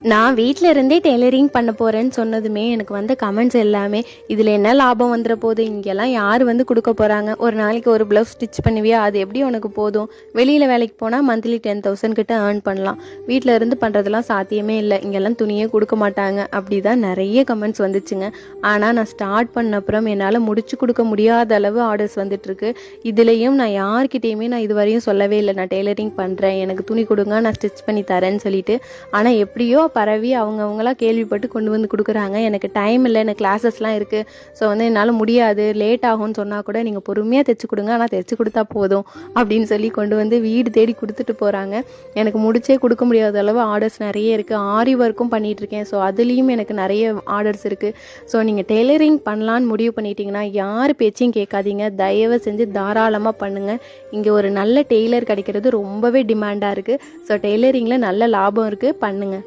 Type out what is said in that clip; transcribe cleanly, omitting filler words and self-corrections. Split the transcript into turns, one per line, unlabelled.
நான் வீட்டில் இருந்தே டெய்லரிங் பண்ண போகிறேன்னு சொன்னதுமே எனக்கு வந்த கமெண்ட்ஸ் எல்லாமே இதில் என்ன லாபம் வந்துட போகுது, இங்கெல்லாம் யார் வந்து கொடுக்க போகிறாங்க, ஒரு நாளைக்கு ஒரு ப்ளவுஸ் ஸ்டிச் பண்ணுவியா, அது எப்படி உனக்கு போதும், வெளியில் வேலைக்கு போனால் மந்த்லி 10,000 கிட்ட ஏர்ன் பண்ணலாம், வீட்டில் இருந்து பண்ணுறதுலாம் சாத்தியமே இல்லை, இங்கெல்லாம் துணியே கொடுக்க மாட்டாங்க, அப்படி தான் நிறைய கமெண்ட்ஸ் வந்துச்சுங்க. ஆனால் நான் ஸ்டார்ட் பண்ண அப்புறம் என்னால் முடிச்சு கொடுக்க முடியாத அளவு ஆர்டர்ஸ் வந்துட்டுருக்கு. இதுலேயும் நான் யார்கிட்டையுமே நான் இதுவரையும் சொல்லவே இல்லை நான் டெய்லரிங் பண்ணுறேன், எனக்கு துணி கொடுங்க, நான் ஸ்டிச் பண்ணி தரேன்னு சொல்லிட்டு. ஆனால் எப்படியோ பரவி அவங்கவுங்களாம் கேள்விப்பட்டு கொண்டு வந்து கொடுக்குறாங்க. எனக்கு டைம் இல்லை, எனக்கு கிளாஸஸ்லாம் இருக்குது, ஸோ வந்து என்னால் முடியாது, லேட் ஆகும்னு சொன்னால் கூட நீங்கள் பொறுமையாக தைச்சி கொடுங்க, ஆனால் தைச்சி கொடுத்தா போதும் அப்படின்னு சொல்லி கொண்டு வந்து வீடு தேடி கொடுத்துட்டு போகிறாங்க. எனக்கு முடிச்சே கொடுக்க முடியாத அளவு ஆர்டர்ஸ் நிறைய இருக்குது. ஆரி ஒர்க்கும் பண்ணிகிட்ருக்கேன், ஸோ அதுலேயும் எனக்கு நிறைய ஆர்டர்ஸ் இருக்குது. ஸோ நீங்கள் டெய்லரிங் பண்ணலான்னு முடிவு பண்ணிட்டீங்கன்னா யார் பேச்சையும் கேட்காதீங்க, தயவு செஞ்சு தாராளமாக பண்ணுங்கள். இங்கே ஒரு நல்ல டெய்லர் கிடைக்கிறது ரொம்பவே டிமாண்டாக இருக்குது. ஸோ டெய்லரிங்கில் நல்ல லாபம் இருக்குது, பண்ணுங்கள்.